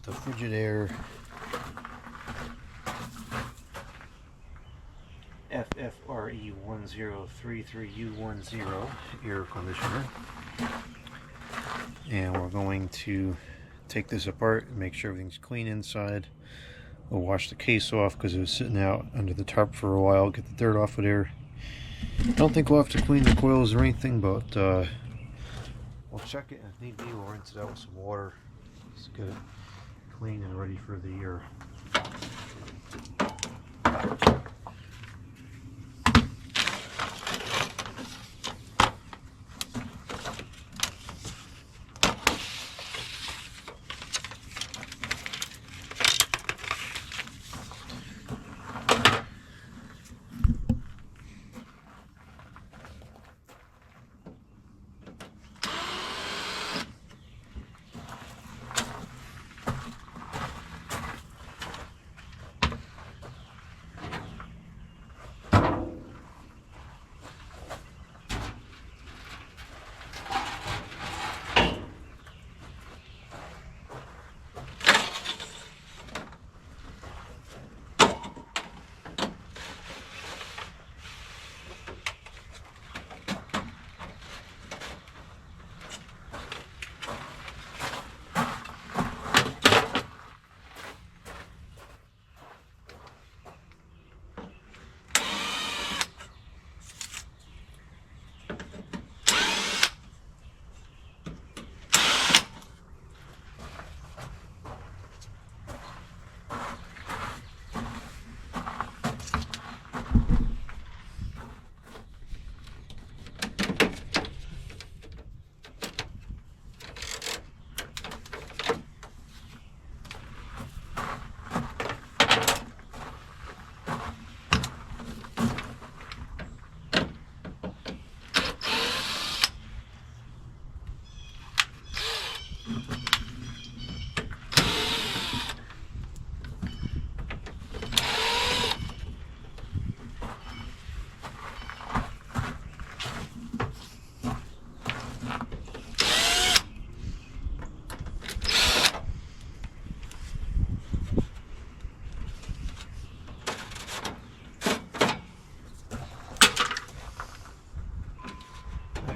the Frigidaire FFTA1033U1 air conditioner, and we're going to take this apart and make sure everything's clean inside. We'll wash the case off because it was sitting out under the tarp for a while, get the dirt off of there. I don't think we'll have to clean the coils or anything, but we'll check it, and if need be we'll rinse it out with some water. Just get it clean and ready for the year.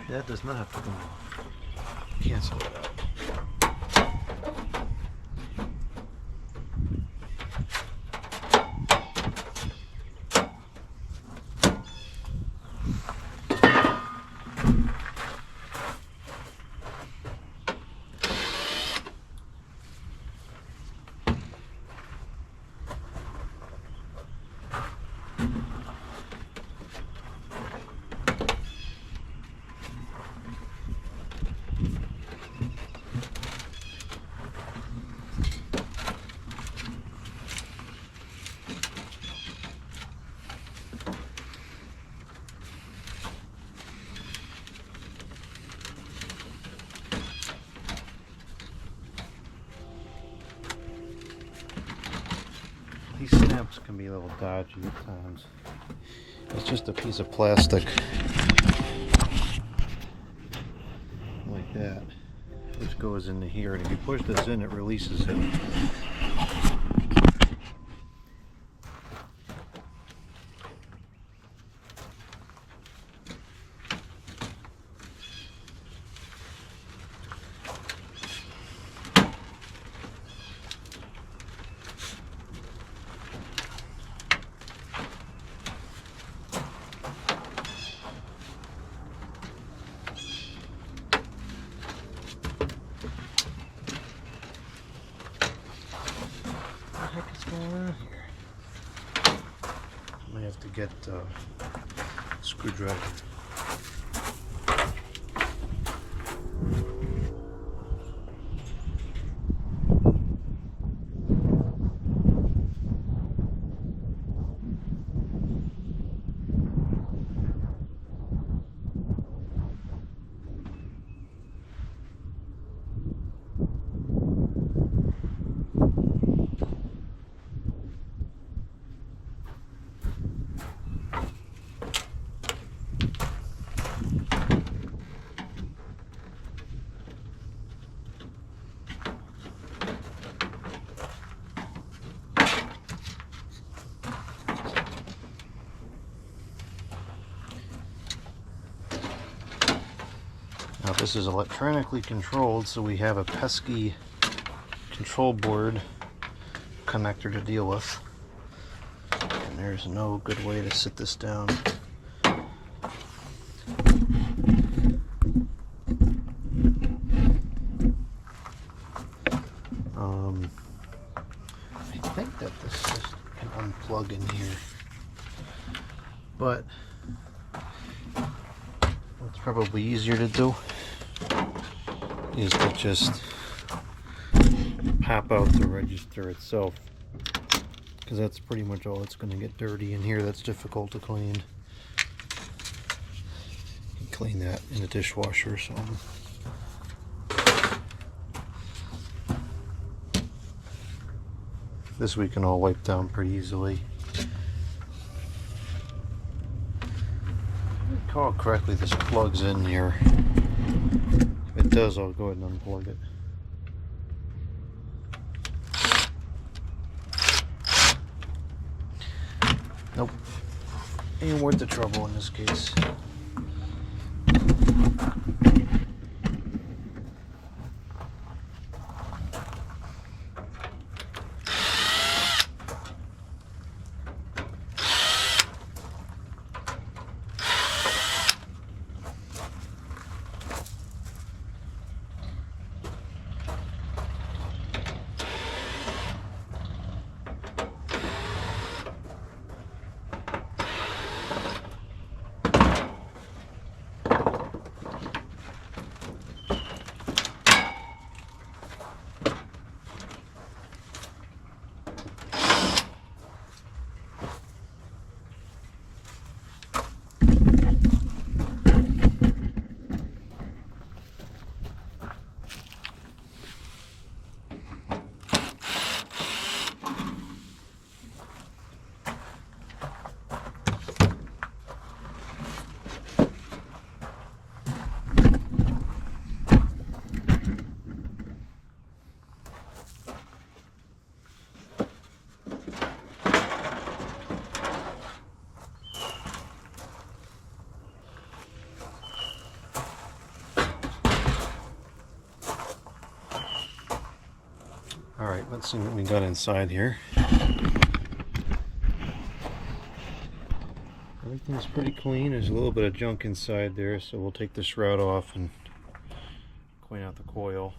That does not have to come off. Cancel it out. These snaps can be a little dodgy at times. It's just a piece of plastic like that, which goes into here, and if you push this in, it releases it. What's going on here? I might have to get a screwdriver. Now this is electronically controlled, so we have a pesky control board connector to deal with. And there's no good way to sit this down. I think that this just can unplug in here, but what's probably easier to do is to just pop out the register itself, because that's pretty much all it's going to get dirty in here. That's difficult to clean. You can clean that in a dishwasher or something. This we can all wipe down pretty easily. If I recall correctly, this plugs in here. If it does, I'll go ahead and unplug it. Nope. Ain't worth the trouble in this case. Alright, let's see what we got inside here. Everything's pretty clean. There's a little bit of junk inside there, so we'll take this route off and clean out the coil.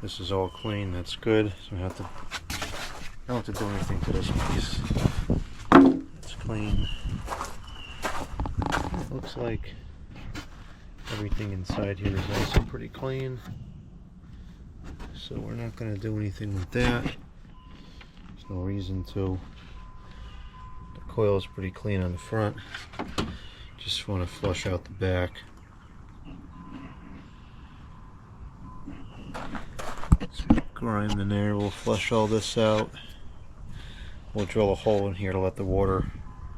This is all clean, that's good. So I don't have to do anything to this piece. It's clean. It looks like everything inside here is also pretty clean. So we're not going to do anything with that. There's no reason to. The coil is pretty clean on the front. Just want to flush out the back. Some grime in there. We'll flush all this out. We'll drill a hole in here to let the water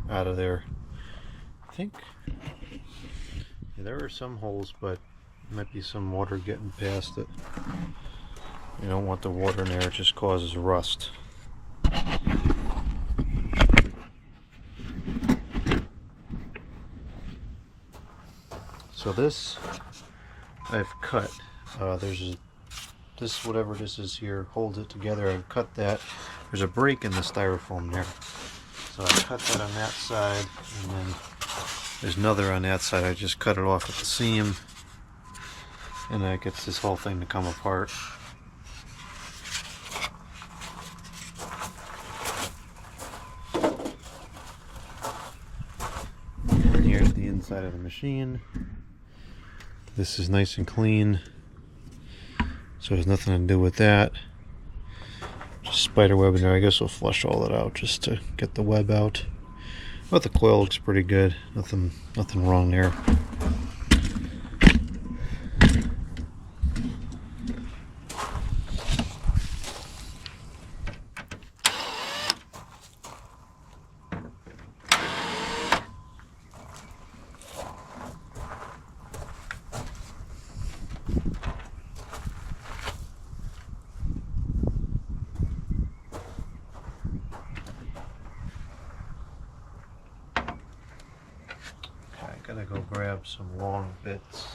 out of there. I think there are some holes, but there might be some water getting past it. You don't want the water in there, it just causes rust. So this I've cut. This whatever this is here holds it together. I've cut that. There's a break in the styrofoam there. So I cut that on that side, and then there's another on that side. I just cut it off at the seam, and that gets this whole thing to come apart. Side of the machine. This is nice and clean, so there's nothing to do with that. Just spider web in there. I guess we'll flush all that out just to get the web out. But the coil looks pretty good. Nothing wrong there. Gotta go grab some long bits.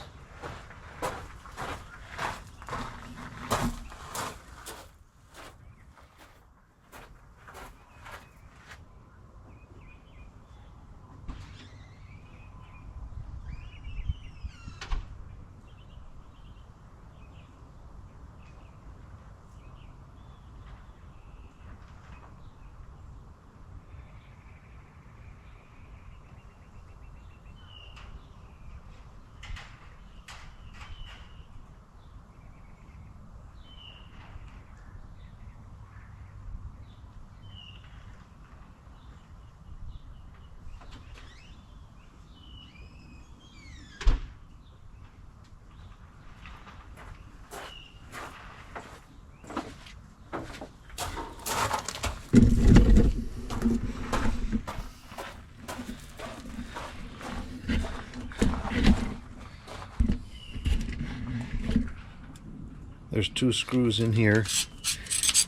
There's 2 screws in here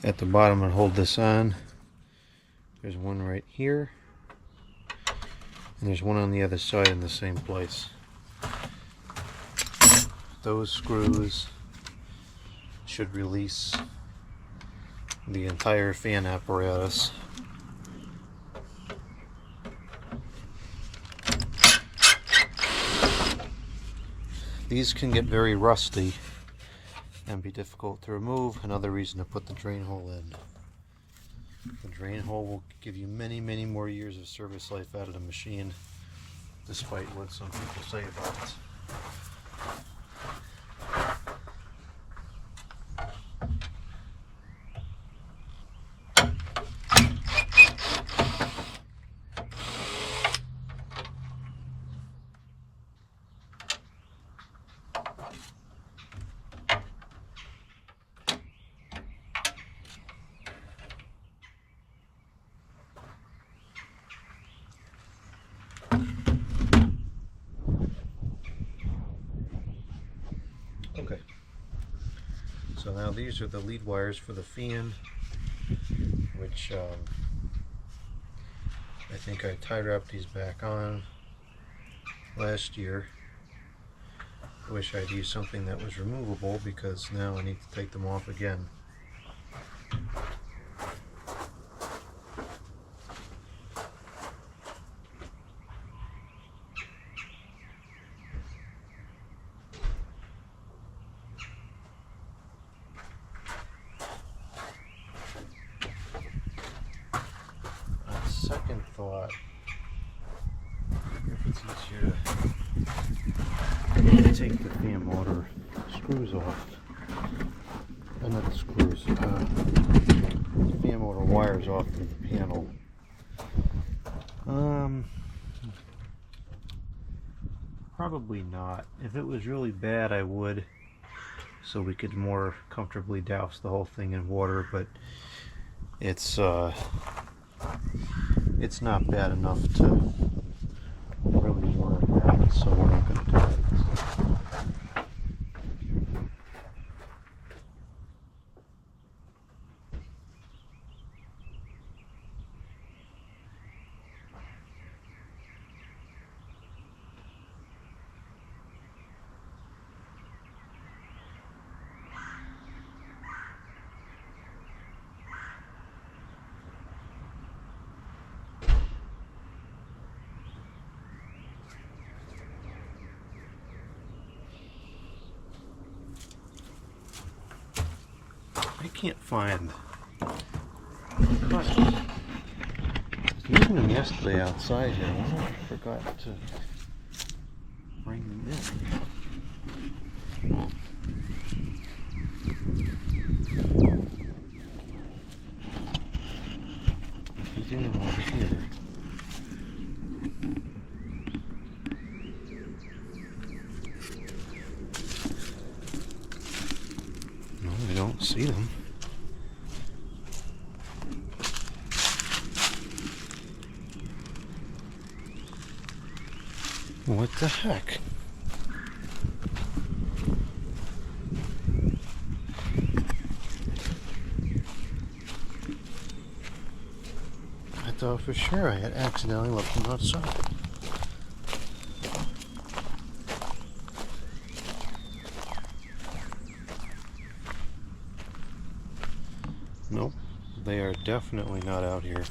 at the bottom that hold this on. There's one right here, and there's one on the other side in the same place. Those screws should release the entire fan apparatus. These can get very rusty and be difficult to remove. Another reason to put the drain hole in. The drain hole will give you many, many more years of service life out of the machine, despite what some people say about it. Okay, so now these are the lead wires for the fan, which I think I tie wrapped these back on last year. I wish I'd used something that was removable, because now I need to take them off again. Second thought, if it's easier to take the fan motor screws off, not the screws, the fan motor wires off of the panel. Probably not. If it was really bad, I would, so we could more comfortably douse the whole thing in water, but it's not bad enough to really warrant that, so we're not going to do that. I can't find. I was using them yesterday outside here. I wonder if I forgot to bring them in. He's in them over here. No, I don't see them. What the heck? I thought for sure I had accidentally left them outside. Nope, they are definitely not out here.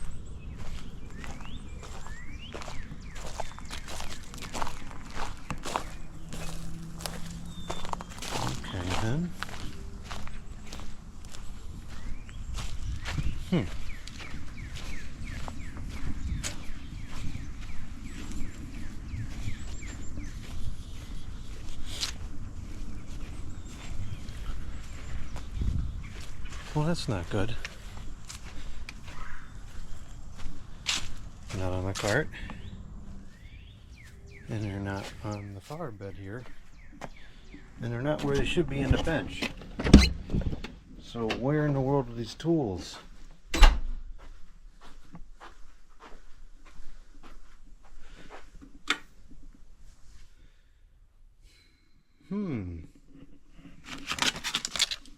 Okay then. Well, that's not good. Not on the cart. And they're not on the flower bed here. And they're not where they should be in the bench. So where in the world are these tools?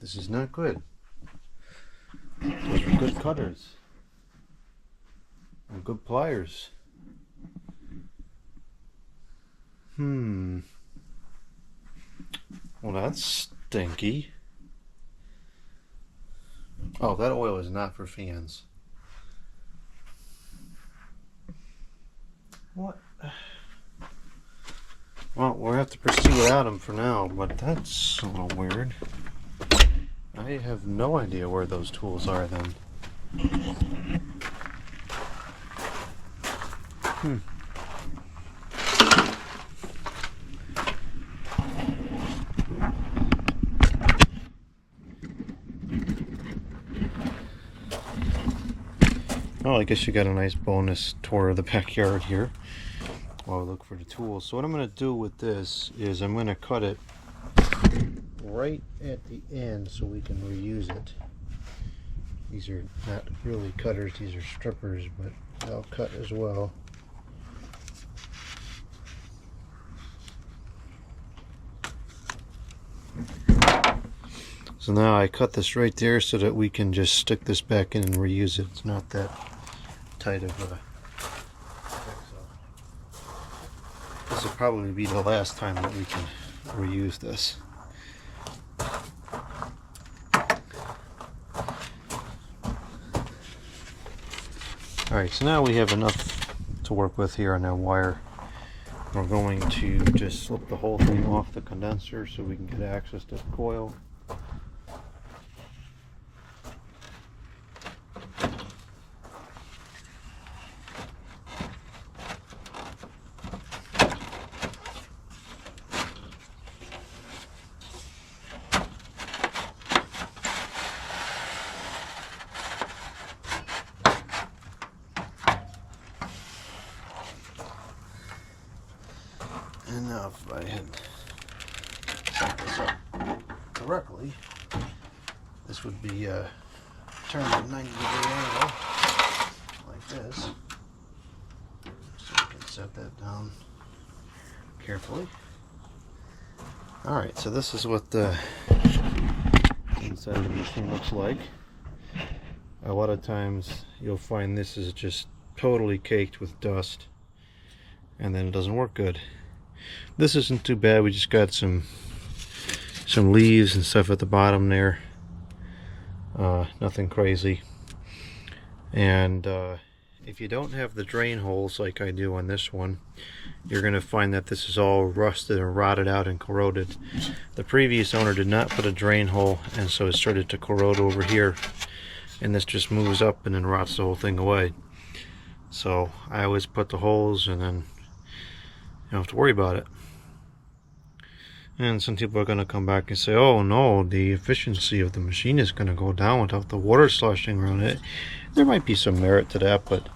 This is not good. Those are good cutters. And good pliers. Well, that's stinky. Oh, that oil is not for fans. What? Well, we'll have to proceed without them for now, but that's a little weird. I have no idea where those tools are then. Well, I guess you got a nice bonus tour of the backyard here while we look for the tools. So what I'm going to do with this is I'm going to cut it right at the end so we can reuse it. These are not really cutters, these are strippers, but they'll cut as well. So now I cut this right there so that we can just stick this back in and reuse it. It's not that tight of a... This will probably be the last time that we can reuse this. Alright, so now we have enough to work with here on that wire. We're going to just slip the whole thing off the condenser so we can get access to the coil. And now if I had set this up correctly, this would be turned at 90-degree angle, like this. So we can set that down carefully. Alright, so this is what the inside of the machine looks like. A lot of times you'll find this is just totally caked with dust, and then it doesn't work good. This isn't too bad. We just got some leaves and stuff at the bottom there. Nothing crazy. And if you don't have the drain holes like I do on this one, you're going to find that this is all rusted and rotted out and corroded. The previous owner did not put a drain hole, and so it started to corrode over here, and this just moves up and then rots the whole thing away. So I always put the holes, and then you don't have to worry about it. And some people are going to come back and say, oh no, the efficiency of the machine is going to go down without the water sloshing around it. There might be some merit to that, but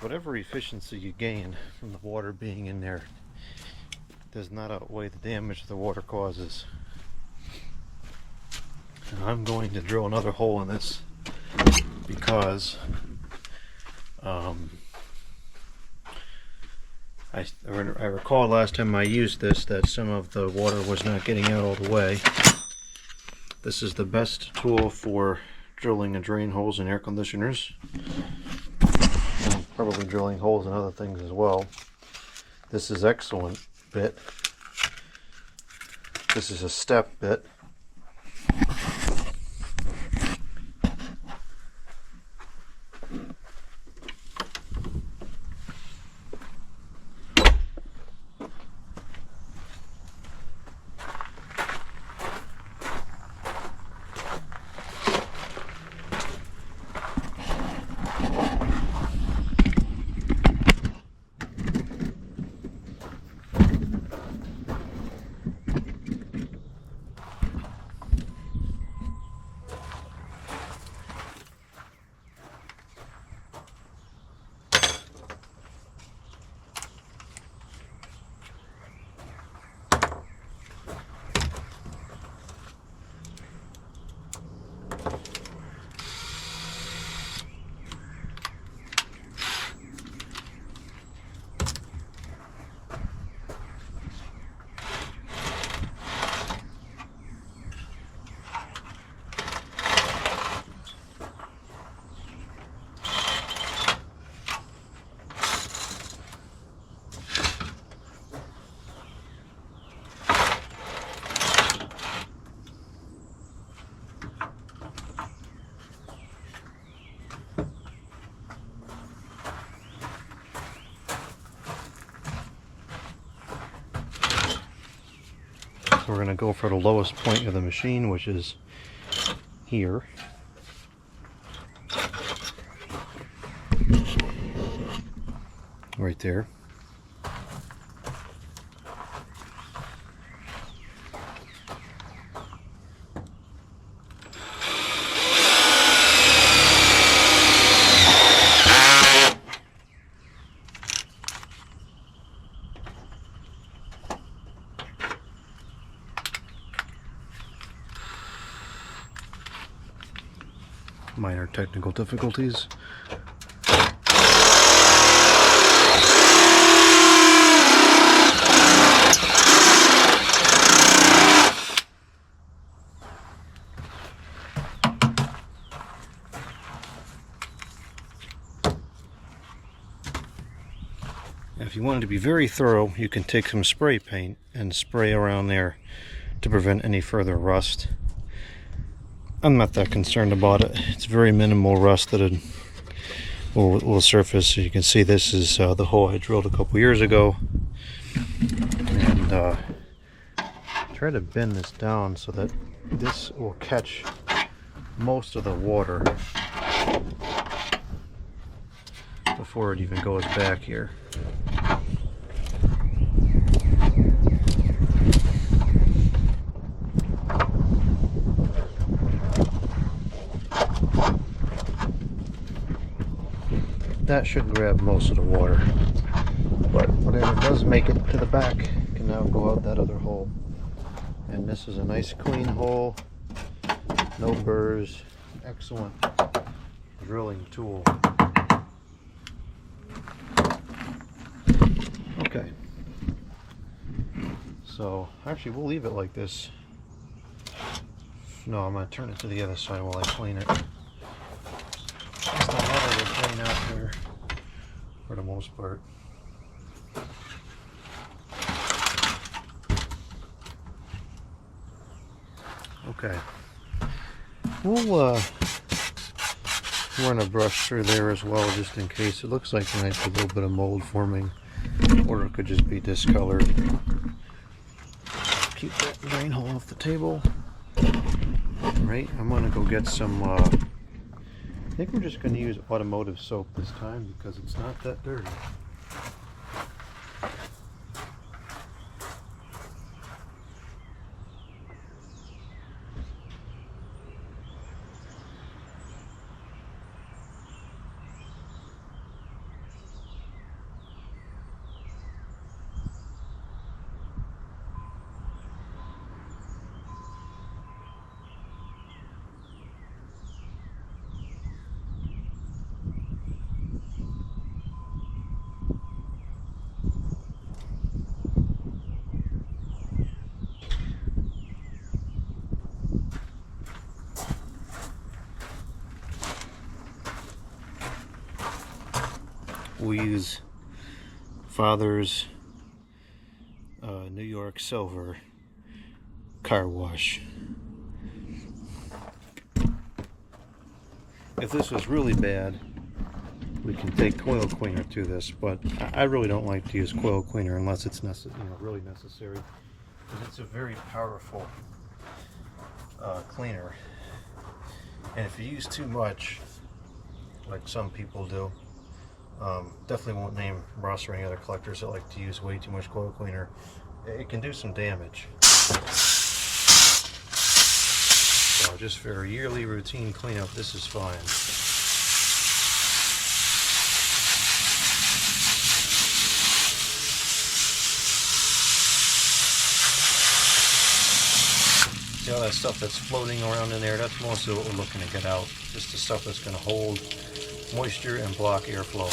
whatever efficiency you gain from the water being in there does not outweigh the damage the water causes. And I'm going to drill another hole in this because I recall last time I used this that some of the water was not getting out all the way. This is the best tool for drilling and drain holes in air conditioners, and probably drilling holes in other things as well. This is excellent bit. This is a step bit. we're going to go for the lowest point of the machine, which is here. Right there. Minor technical difficulties. If you wanted to be very thorough, you can take some spray paint and spray around there to prevent any further rust. I'm not that concerned about it. It's very minimal rust that it will surface. You can see this is the hole I drilled a couple years ago. And try to bend this down so that this will catch most of the water before it even goes back here. That should grab most of the water, but whatever does make it to the back can now go out that other hole. And this is a nice clean hole, no burrs, excellent drilling tool. Okay, so actually we'll leave it like this. No, I'm going to turn it to the other side while I clean it. It's not harder to clean out there for the most part. Okay, we'll run a brush through there as well, just in case. It looks like there might be a little bit of mold forming, or it could just be discolored. Keep that drain hole off the table. Right, I'm gonna go get some I think we're just going to use automotive soap this time because it's not that dirty. We use Father's New York Silver car wash. If this was really bad, we can take coil cleaner to this, but I really don't like to use coil cleaner unless it's really necessary, because it's a very powerful cleaner, and if you use too much, like some people do, definitely won't name Ross or any other collectors that like to use way too much coil cleaner. It can do some damage. So just for a yearly routine cleanup, this is fine. See all that stuff that's floating around in there? That's mostly what we're looking to get out. Just the stuff that's going to hold moisture and block airflow.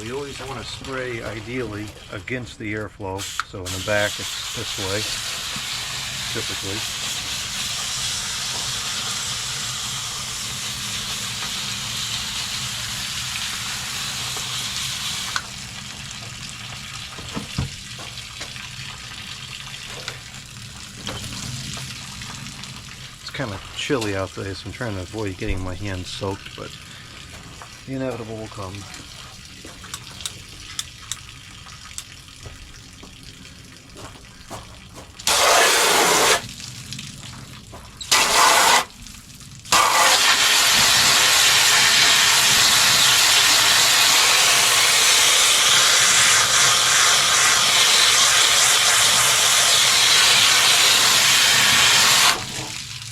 We always want to spray ideally against the airflow, so in the back it's this way, typically. chilly out there, so I'm trying to avoid getting my hands soaked, but the inevitable will come.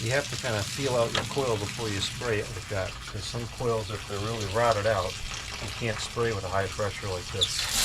You have to kind of feel out your coil before you spray it like that, because some coils, if they're really rotted out, you can't spray with a high pressure like this.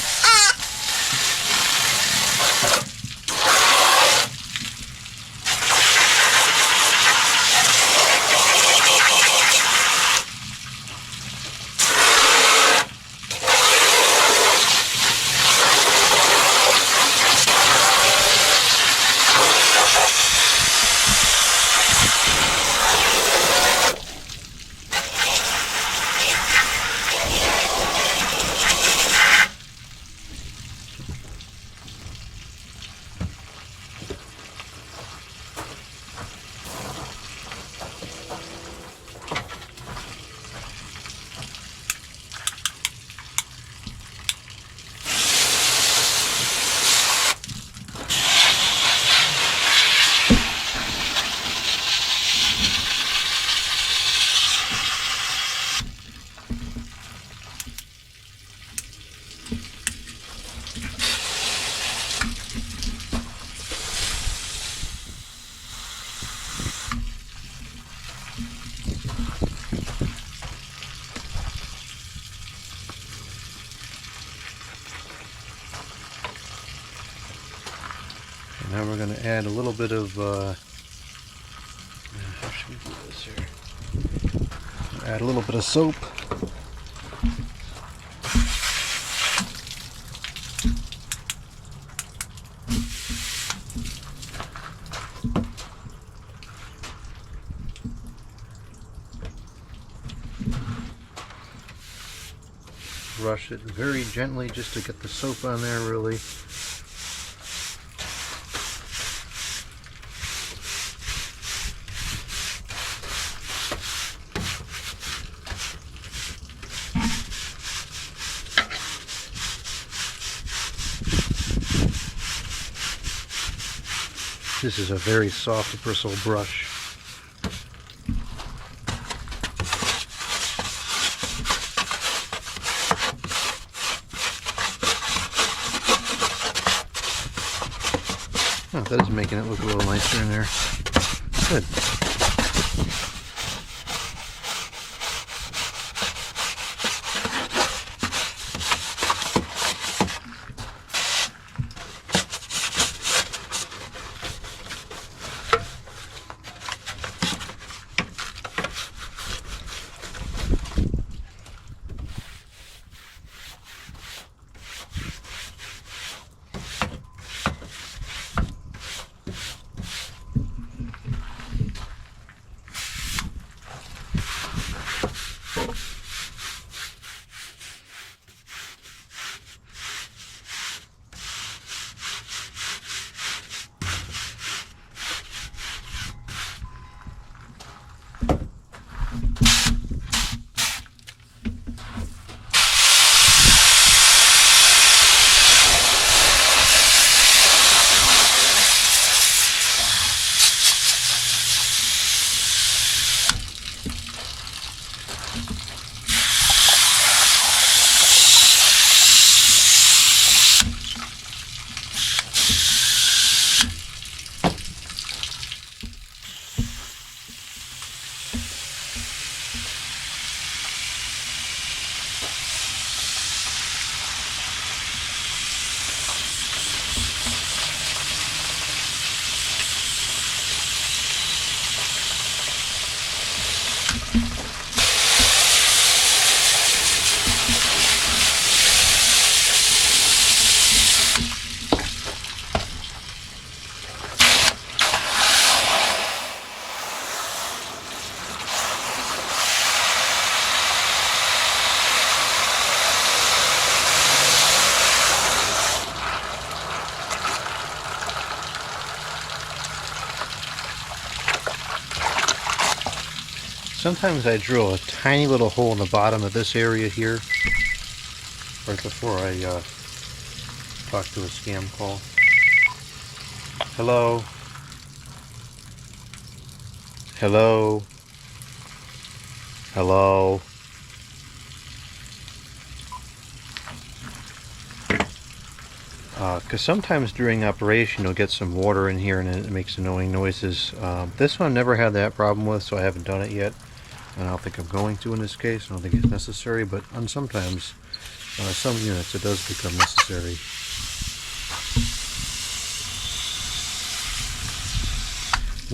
Now we're going to add a little bit of, how should we do this here? Add a little bit of soap. Brush it very gently just to get the soap on there really. This is a very soft bristle brush. Oh, that is making it look a little nicer in there. Good. Sometimes I drill a tiny little hole in the bottom of this area here right before I talk to a scam call. Hello? Hello? Hello? Because sometimes during operation you'll get some water in here and it makes annoying noises. This one I never had that problem with, so I haven't done it yet. And I don't think I'm going to in this case. I don't think it's necessary, but on sometimes, some units, it does become necessary.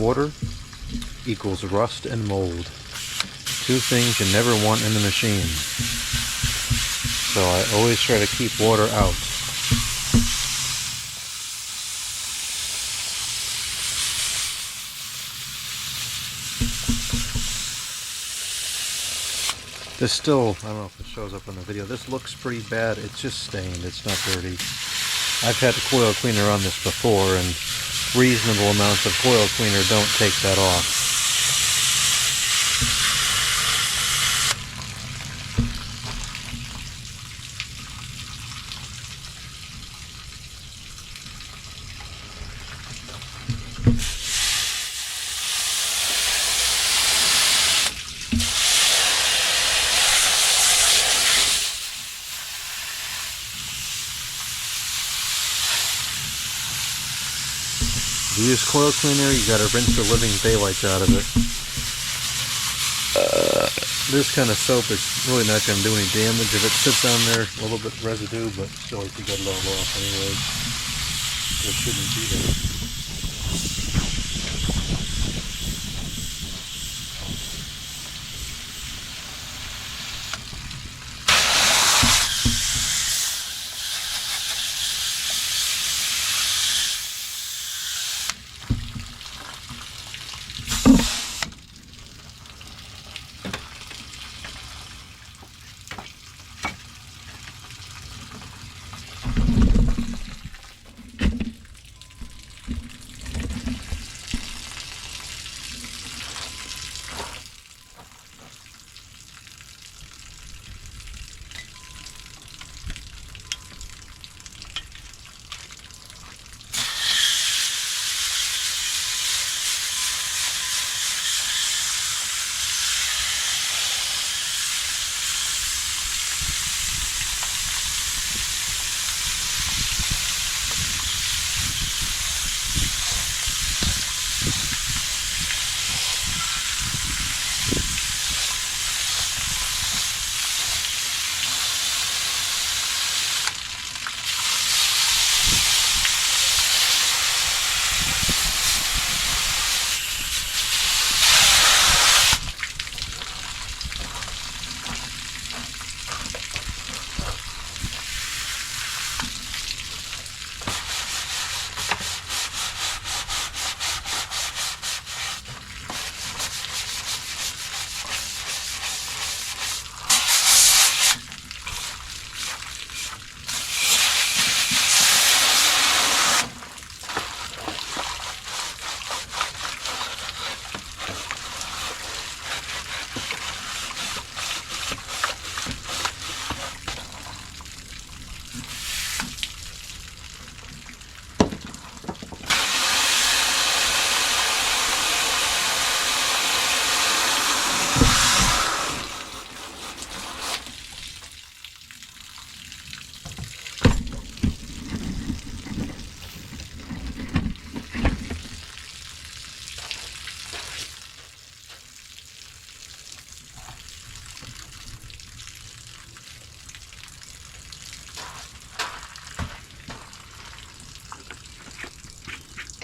Water equals rust and mold. Two things you never want in the machine. So I always try to keep water out. This still, I don't know if it shows up in the video, this looks pretty bad. It's just stained, it's not dirty. I've had a coil cleaner on this before, and reasonable amounts of coil cleaner don't take that off. If you use coil cleaner, you gotta rinse the living daylights out of it. This kind of soap is really not gonna do any damage if it sits on there, a little bit residue, but still if you get it all off anyways, it shouldn't be there.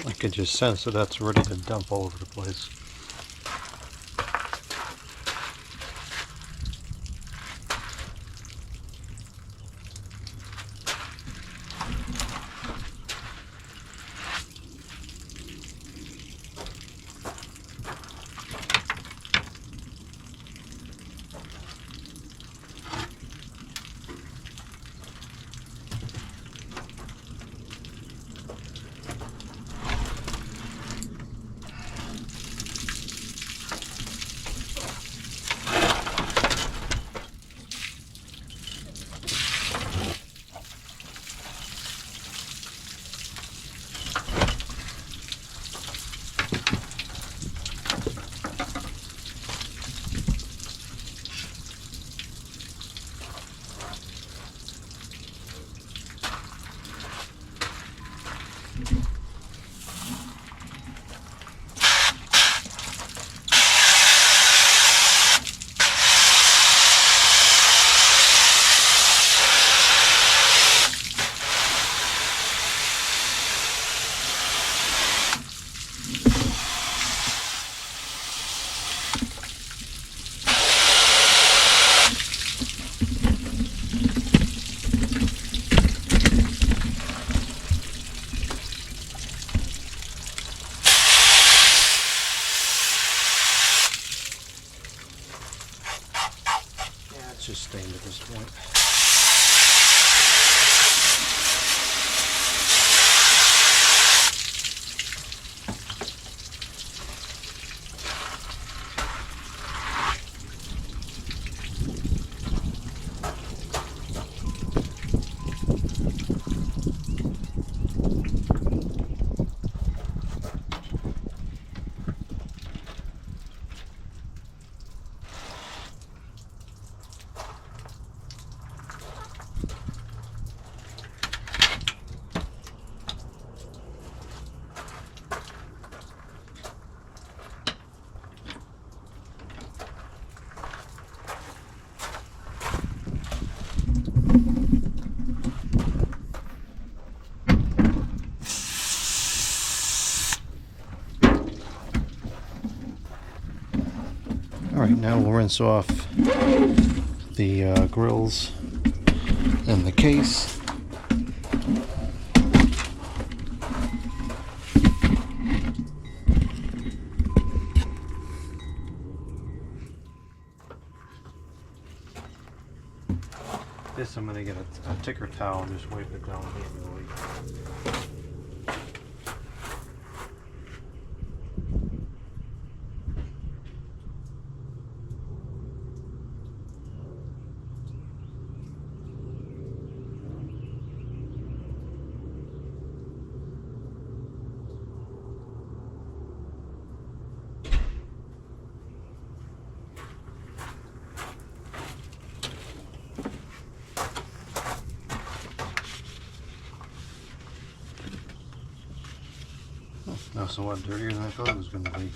I could just sense that that's ready to dump all over the place. it's just stained at this point. Alright, now we'll rinse off the grills and the case. This I'm going to get a thicker towel and just wipe it down manually. That's a lot dirtier than I thought it was going to be.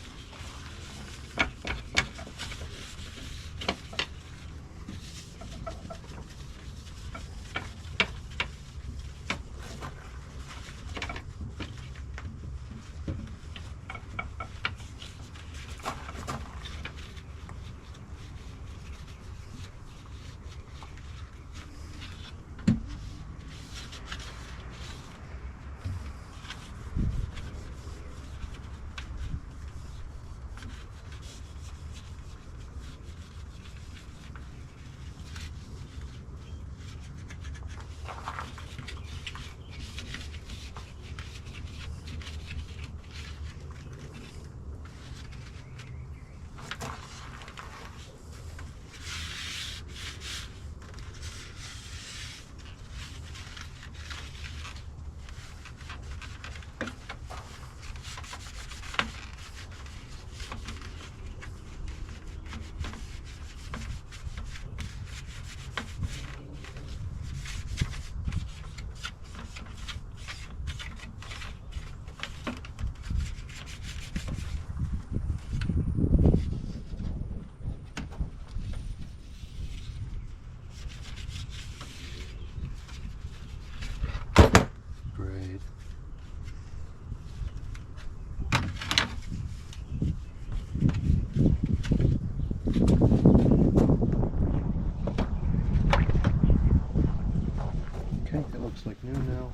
Looks like new now.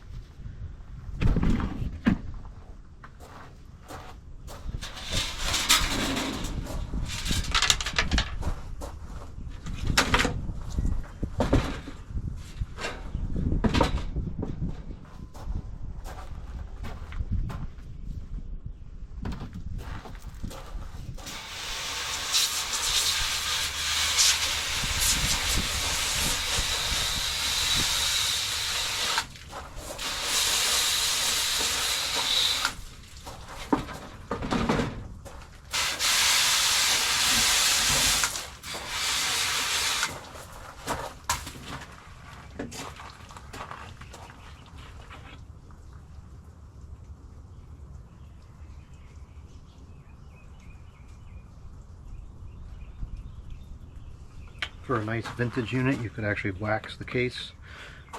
For a nice vintage unit, you could actually wax the case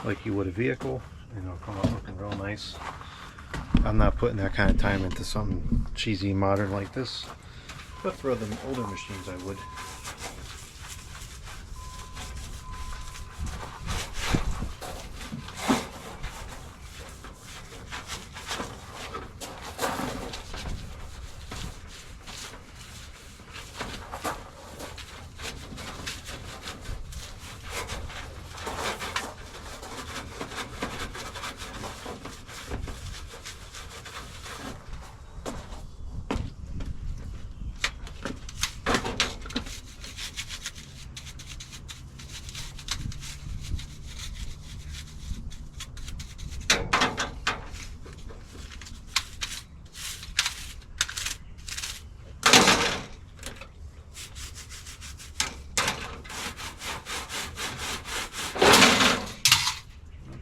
like you would a vehicle, and it'll come out looking real nice. I'm not putting that kind of time into something cheesy modern like this, but for the older machines I would.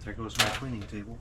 There goes my cleaning table.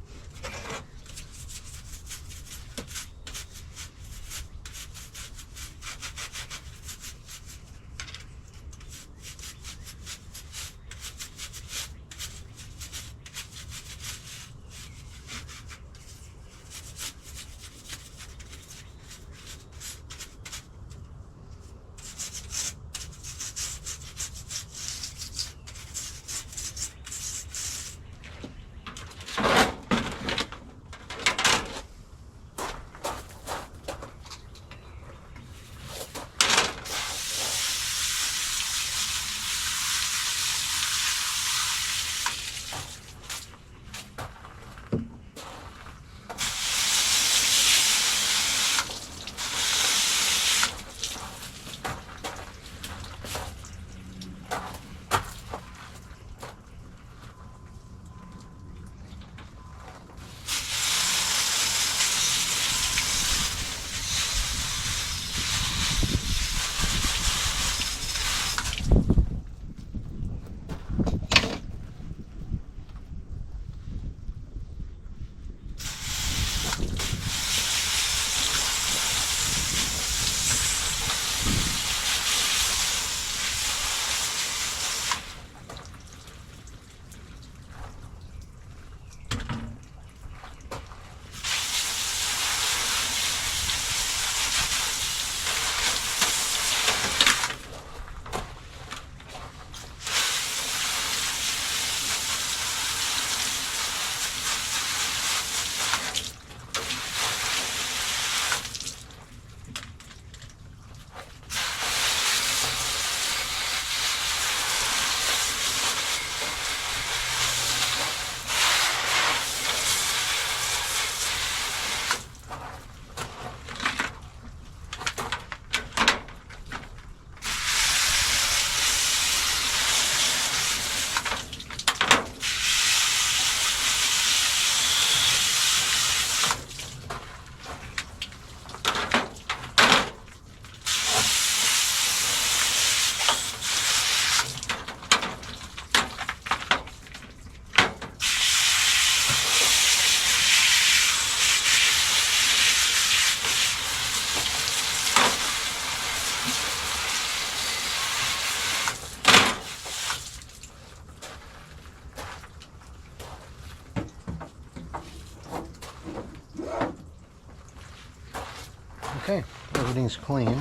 Okay, everything's clean.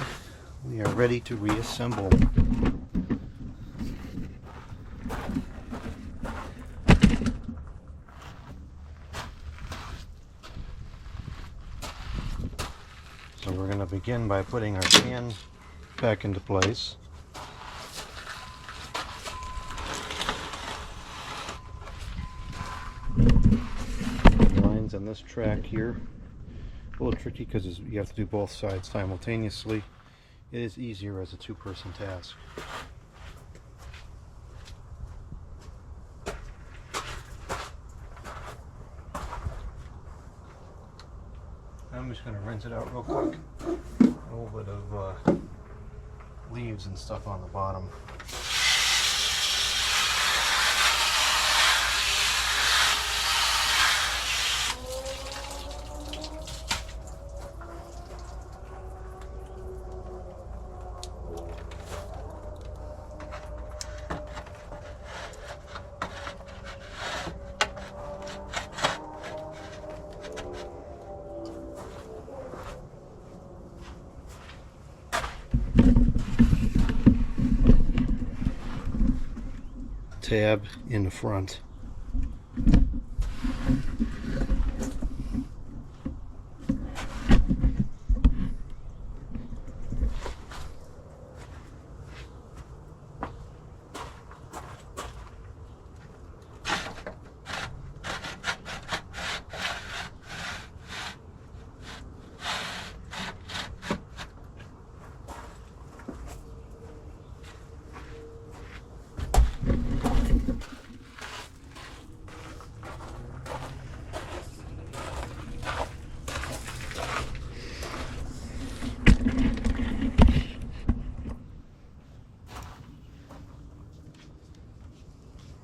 We are ready to reassemble. So we're going to begin by putting our pan back into place. Lines on this track here. A little tricky because you have to do both sides simultaneously. It is easier as a two-person task. I'm just going to rinse it out real quick. A little bit of leaves and stuff on the bottom. Tab in the front.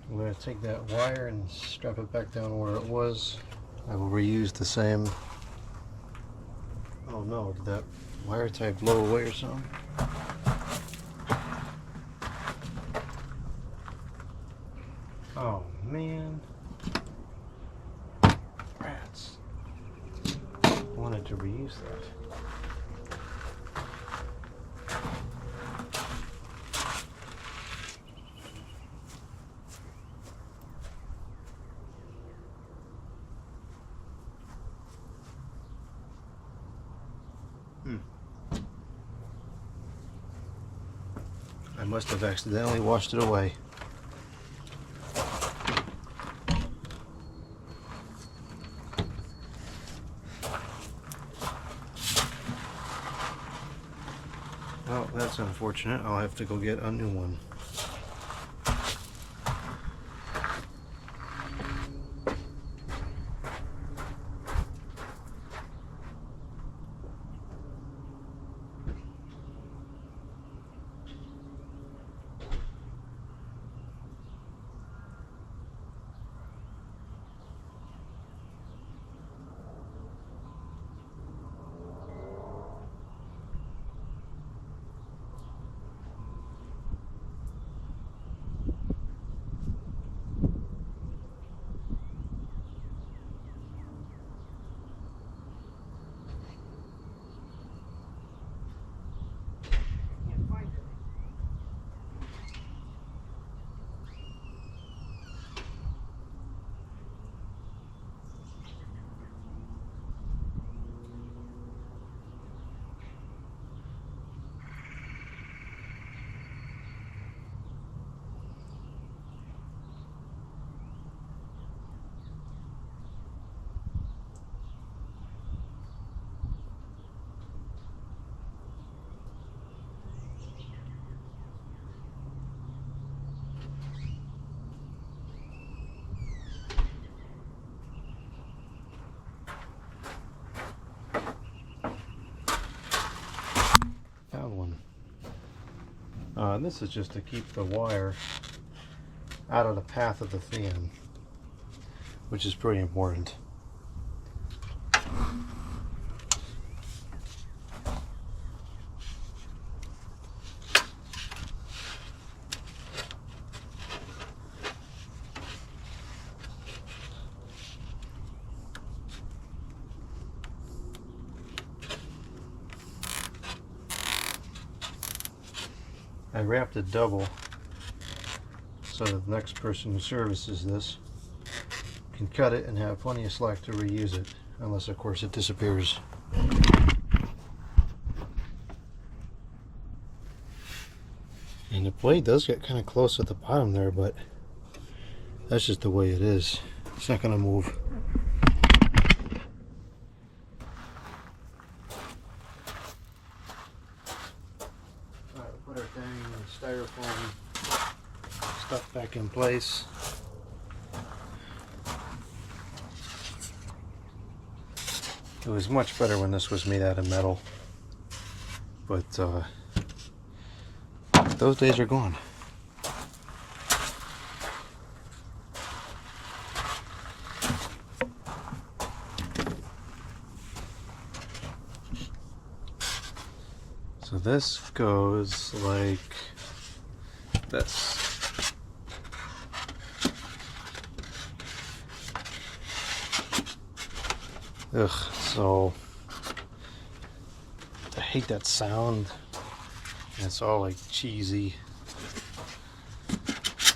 I'm going to take that wire and strap it back down where it was. I will reuse the same. Oh no, did that wire tie blow away or something? Oh man. Rats. I wanted to reuse that. I must have accidentally washed it away. Well, that's unfortunate. I'll have to go get a new one. This is just to keep the wire out of the path of the fan, which is pretty important. I wrapped it double so that the next person who services this can cut it and have plenty of slack to reuse it, unless of course it disappears. And the blade does get kind of close at the bottom there, but that's just the way it is. It's not going to move. Put our dang styrofoam stuff back in place. It was much better when this was made out of metal, but those days are gone. So this goes like this. Ugh, so I hate that sound. It's all like cheesy.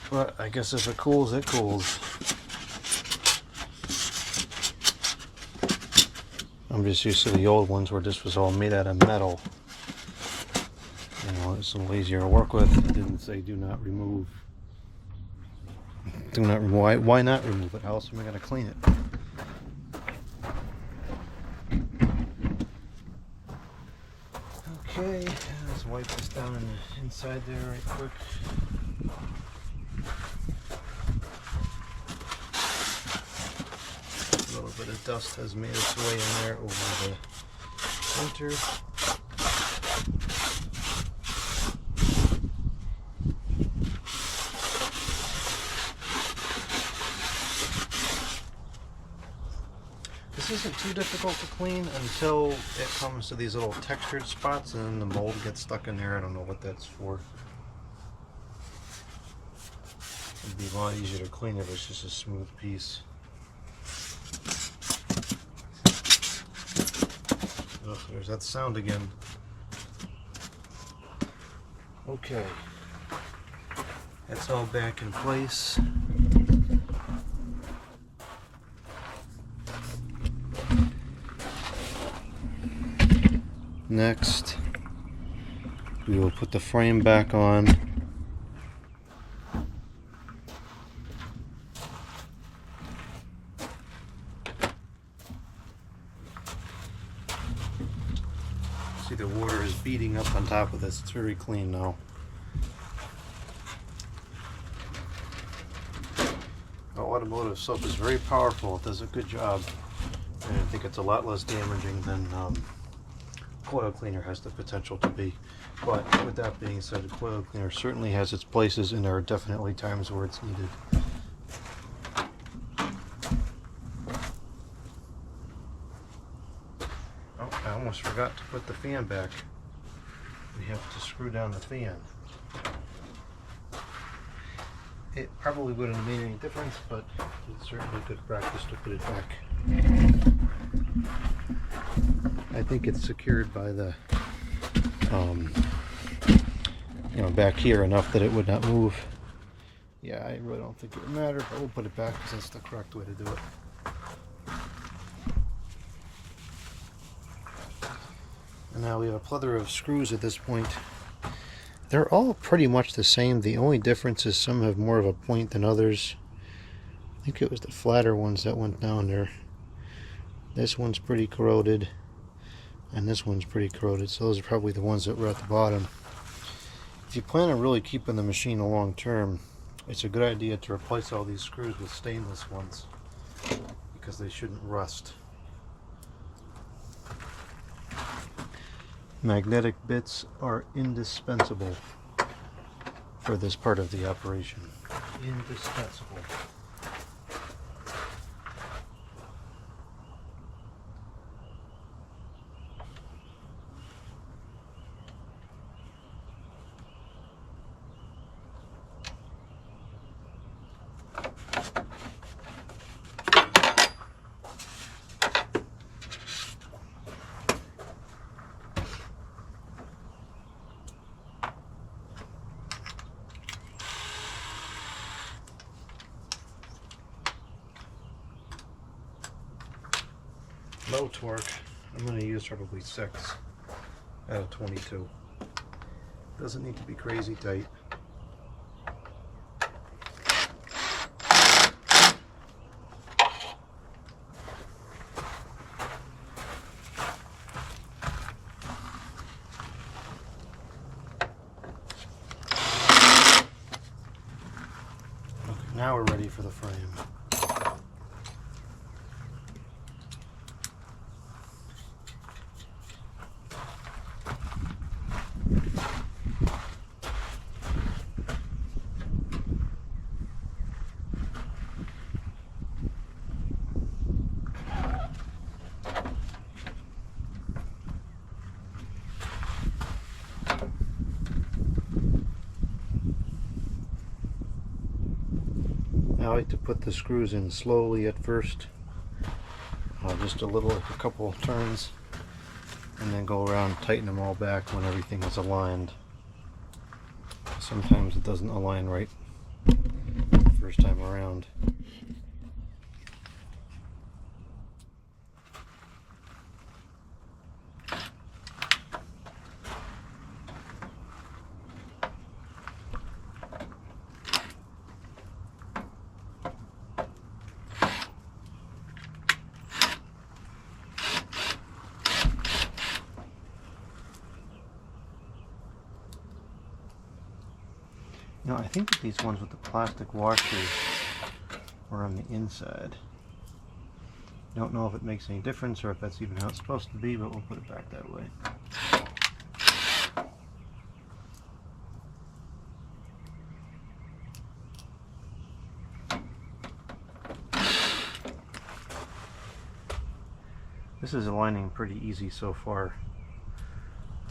But I guess if it cools, it cools. I'm just used to the old ones where this was all made out of metal. You know, it's a little easier to work with. It didn't say do not remove. Do not remove. Why not remove it? How else am I going to clean it? Okay, let's wipe this down in the inside there right quick. A little bit of dust has made its way in there over the printer. isn't too difficult to clean until it comes to these little textured spots and then the mold gets stuck in there. I don't know what that's for. It'd be a lot easier to clean if it's just a smooth piece. Ugh, there's that sound again. Okay, that's all back in place. Next, we will put the frame back on. See, the water is beating up on top of this. It's very clean now. Automotive soap is very powerful. It does a good job. And I think it's a lot less damaging than coil cleaner has the potential to be. But with that being said, the coil cleaner certainly has its places, and there are definitely times where it's needed. Oh, I almost forgot to put the fan back. We have to screw down the fan. It probably wouldn't have made any difference, but it's certainly good practice to put it back. I think it's secured by the, back here enough that it would not move. Yeah, I really don't think it would matter, but we'll put it back because that's the correct way to do it. And now we have a plethora of screws at this point. They're all pretty much the same. The only difference is some have more of a point than others. I think it was the flatter ones that went down there. This one's pretty corroded, and this one's pretty corroded, so those are probably the ones that were at the bottom. If you plan on really keeping the machine a long term, it's a good idea to replace all these screws with stainless ones because they shouldn't rust. Magnetic bits are indispensable for this part of the operation. Indispensable. Low torque, I'm going to use probably 6 out of 22. Doesn't need to be crazy tight. Okay, now we're ready for the frame. I like to put the screws in slowly at first, just a couple turns, and then go around and tighten them all back when everything is aligned. Sometimes it doesn't align right the first time around. Now I think that these ones with the plastic washers are on the inside. Don't know if it makes any difference or if that's even how it's supposed to be, but we'll put it back that way. This is aligning pretty easy so far.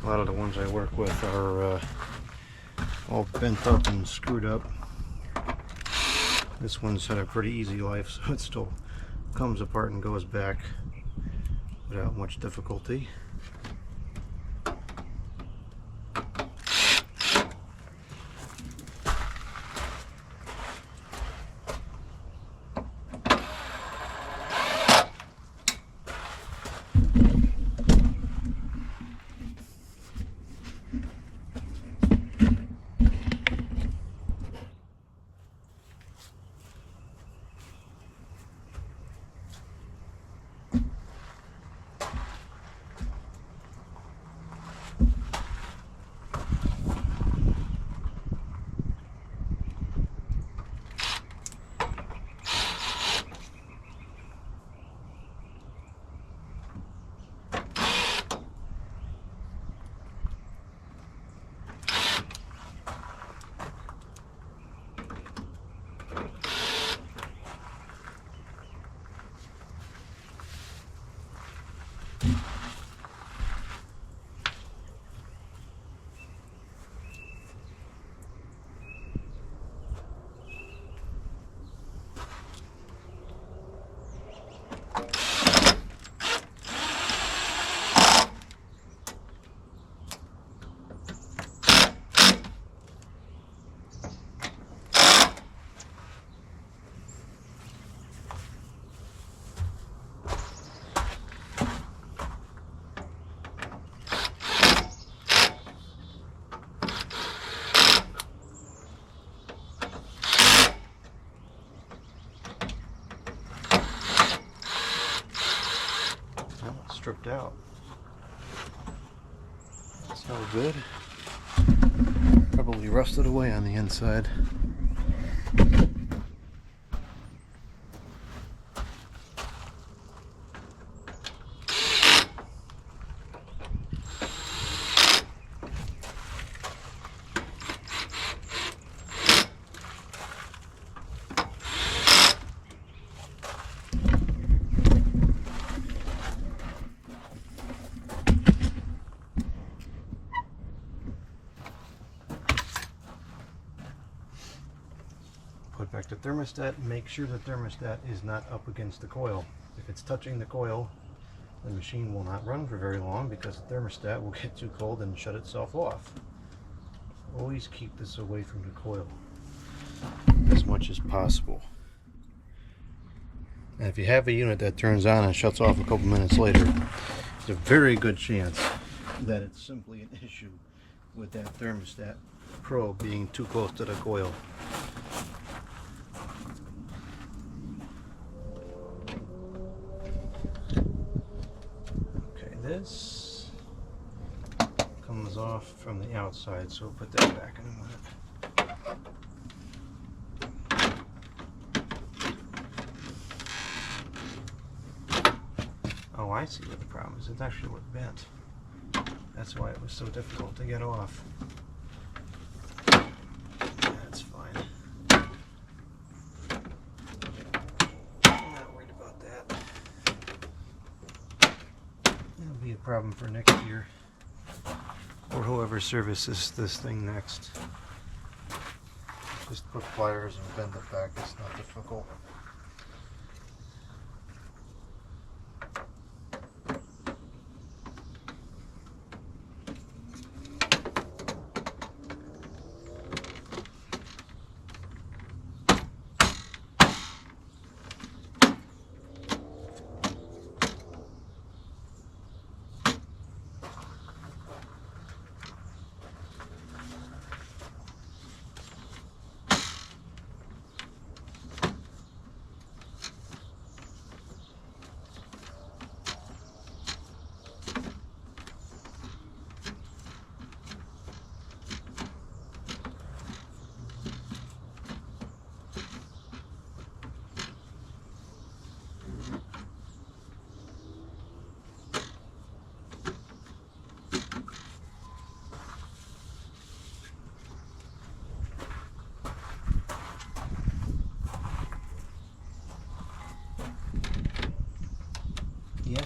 A lot of the ones I work with are all bent up and screwed up. This one's had a pretty easy life, so it still comes apart and goes back without much difficulty. Stripped out. That's no good. Probably rusted away on the inside. Put back the thermostat and make sure the thermostat is not up against the coil. If it's touching the coil, the machine will not run for very long because the thermostat will get too cold and shut itself off. Always keep this away from the coil as much as possible. And if you have a unit that turns on and shuts off a couple minutes later, there's a very good chance that it's simply an issue with that thermostat probe being too close to the coil. This comes off from the outside, so we'll put that back in a minute. Oh, I see what the problem is. It actually was bent. That's why it was so difficult to get off. That's fine. I'm not worried about that. That'll be a problem for next year, or whoever services this thing next. Just put pliers and bend it back. It's not difficult.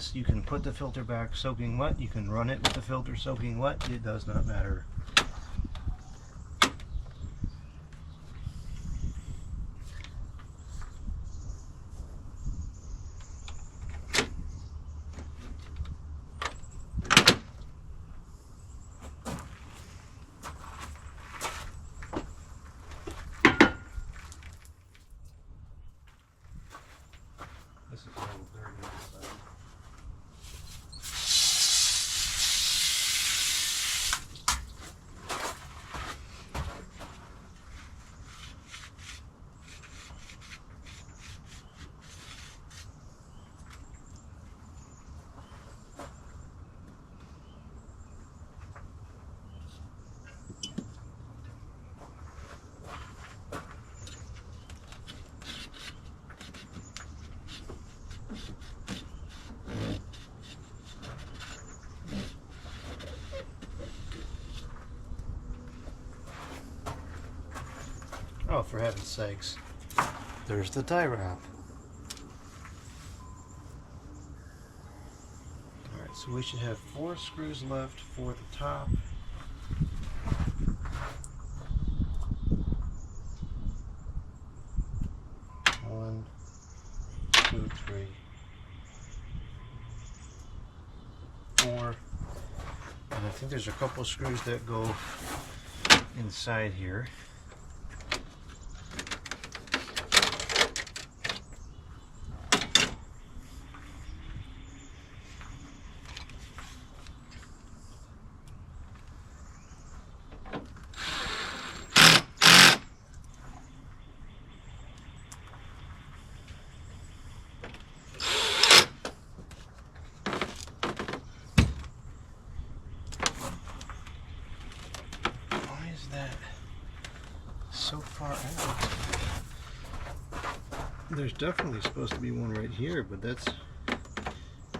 this. You can put the filter back soaking wet. You can run it with the filter soaking wet. It does not matter. This is a little dirty inside. Oh, for heaven's sakes. There's the tie wrap. Alright, so we should have 4 screws left for the top. One, two, three, 4. And I think there's a couple of screws that go inside here. So far out. There's definitely supposed to be one right here, but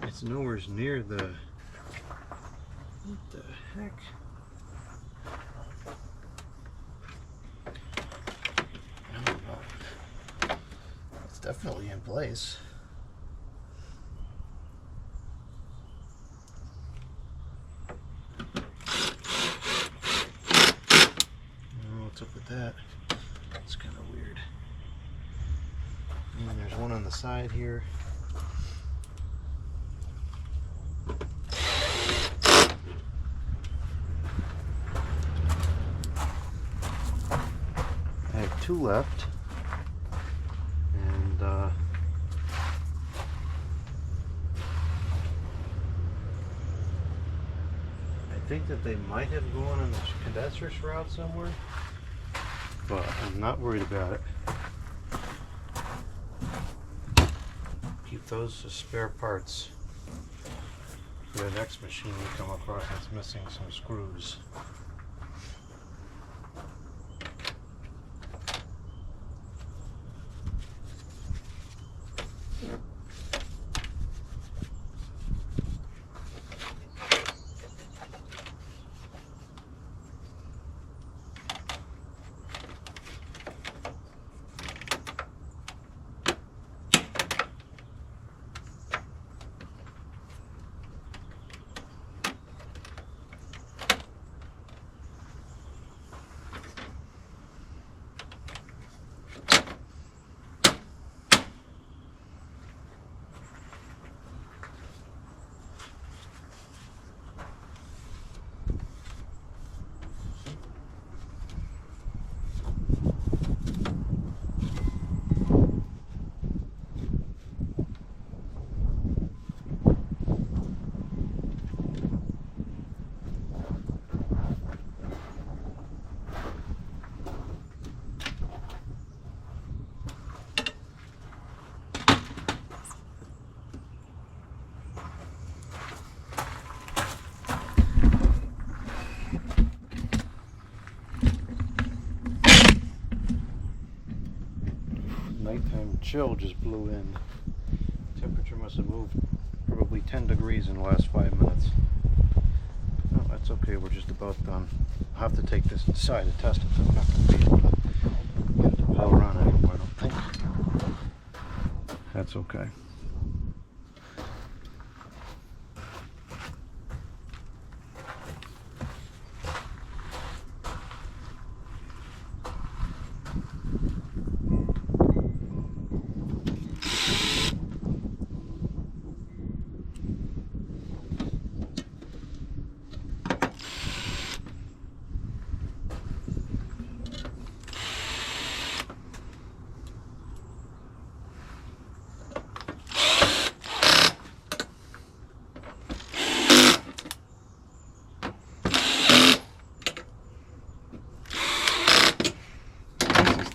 it's nowhere near the. What the heck? I don't know. It's definitely in place. What's up with that? It's kind of weird. And there's one on the side here. I have 2 left. And I think that they might have gone on the condenser shroud somewhere. But I'm not worried about it. Keep those as spare parts for the next machine we come across that's missing some screws. Nighttime chill just blew in. Temperature must have moved probably 10 degrees in the last 5 minutes. Oh, that's okay, we're just about done. I'll have to take this inside to test it, so I'm not going to be able to get the power on anymore, I don't think. That's okay.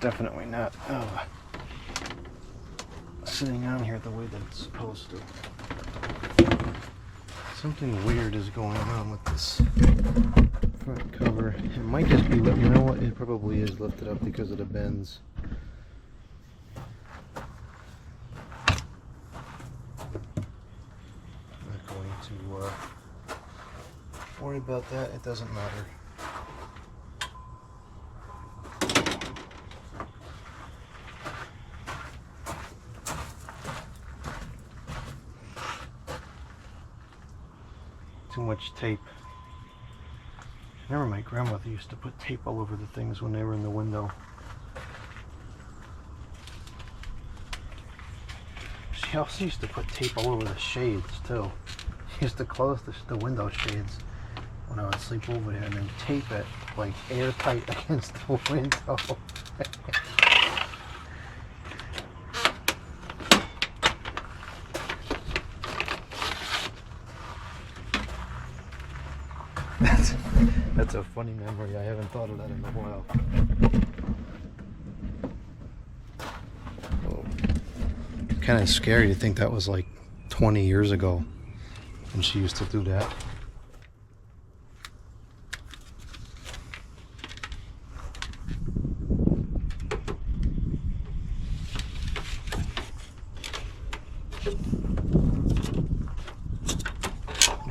definitely not sitting on here the way that it's supposed to. Something weird is going on with this front cover. It might just be, you know what, it probably is lifted up because of the bends. I'm not going to worry about that, it doesn't matter. Too much tape. I remember my grandmother used to put tape all over the things when they were in the window. She also used to put tape all over the shades too. She used to close the window shades when I would sleep over there and then tape it like airtight against the window. That's a funny memory. I haven't thought of that in a while. Oh. Kind of scary to think that was like 20 years ago when she used to do that.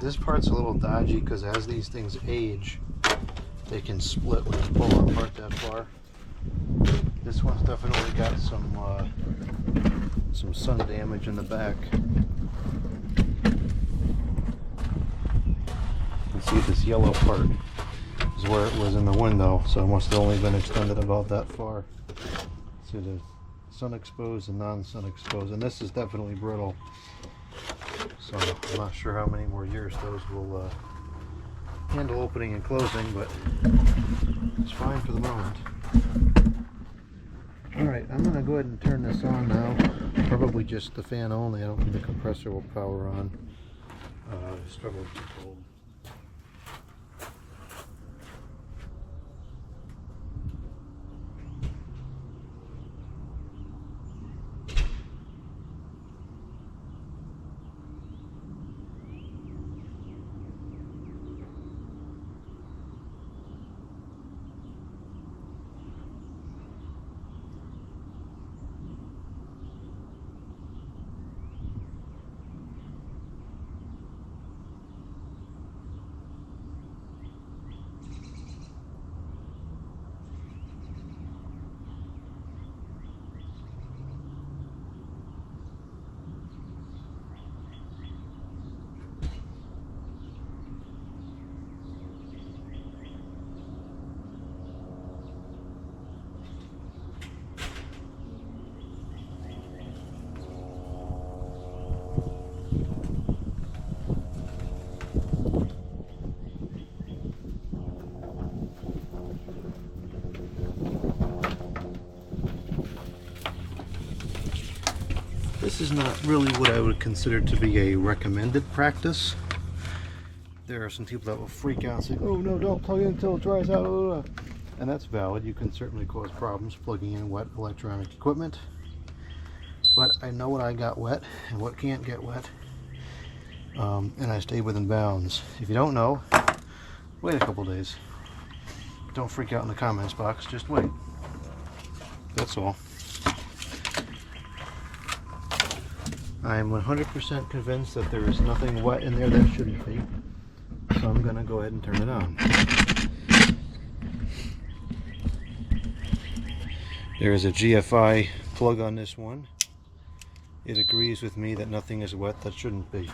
This part's a little dodgy because as these things age, they can split when you pull them apart that far. This one's definitely got some sun damage in the back. You can see this yellow part is where it was in the window, so it must have only been extended about that far. See the sun exposed and non-sun exposed, and this is definitely brittle. So I'm not sure how many more years those will handle opening and closing, but it's fine for the moment. Alright, I'm going to go ahead and turn this on now. Probably just the fan only. I don't think the compressor will power on. I struggle with the cold. This is not really what I would consider to be a recommended practice. There are some people that will freak out and say, oh no, don't plug it until it dries out. And that's valid. You can certainly cause problems plugging in wet electronic equipment. But I know what I got wet and what can't get wet. And I stay within bounds. If you don't know, wait a couple days. Don't freak out in the comments box, just wait. That's all. I'm 100% convinced that there is nothing wet in there that shouldn't be. So I'm going to go ahead and turn it on. There is a GFI plug on this one. It agrees with me that nothing is wet that shouldn't be.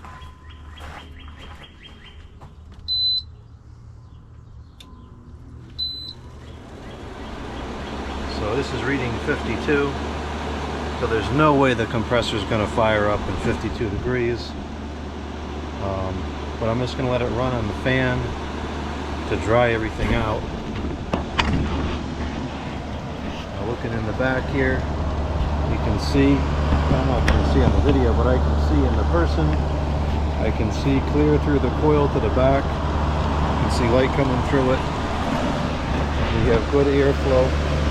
So this is reading 52. So there's no way the compressor is going to fire up at 52 degrees. But I'm just going to let it run on the fan to dry everything out. Now looking in the back here, you can see, I don't know if you can see on the video, but I can see in the person. I can see clear through the coil to the back. You can see light coming through it. We have good airflow,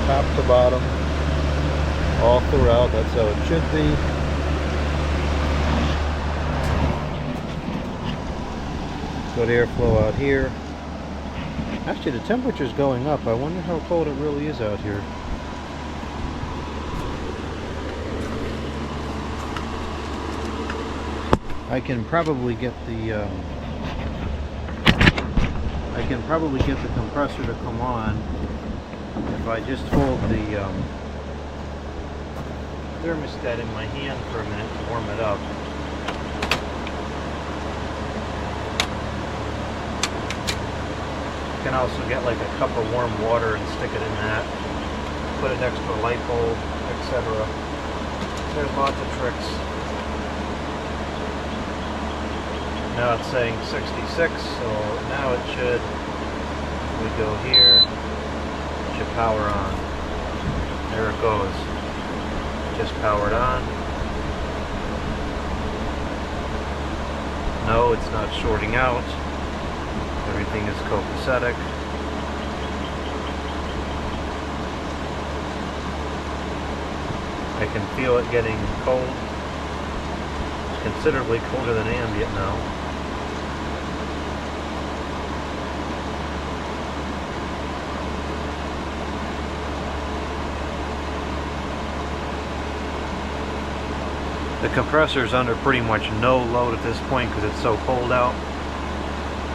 top to bottom. all throughout. That's how it should be. Good airflow out here. Actually, the temperature's going up. I wonder how cold it really is out here. I can probably get the compressor to come on if I just hold the thermostat in my hand for a minute to warm it up. You can also get like a cup of warm water and stick it in that, put it next to a light bulb, etc. There's lots of tricks. Now it's saying 66, so now it should, if we go here, it should power on. There it goes. Just powered on. No, it's not shorting out. Everything is copacetic. I can feel it getting cold. Considerably colder than ambient now. The compressor's under pretty much no load at this point because it's so cold out.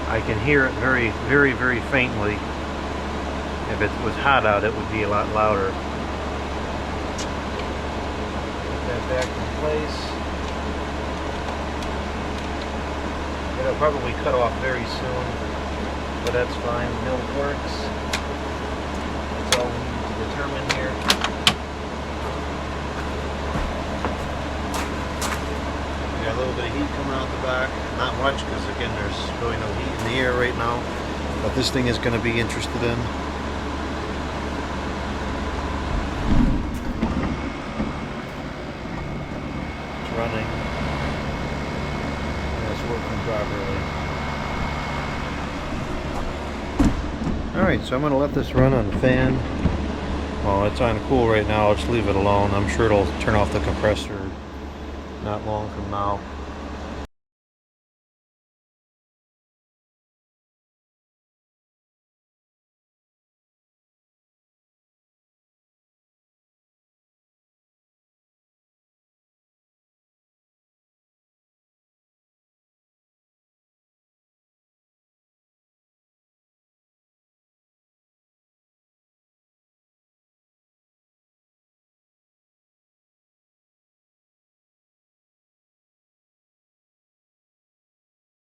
I can hear it very, very, very faintly. If it was hot out, it would be a lot louder. Put that back in place. It'll probably cut off very soon, but that's fine. The mill works. That's all we need to determine here. A little bit of heat coming out the back, not much because again there's really no heat in the air right now, but this thing is going to be interested in. It's running and it's working properly. Alright, so I'm going to let this run on the fan. Well, it's on cool right now, I'll just leave it alone. I'm sure it'll turn off the compressor not long from now.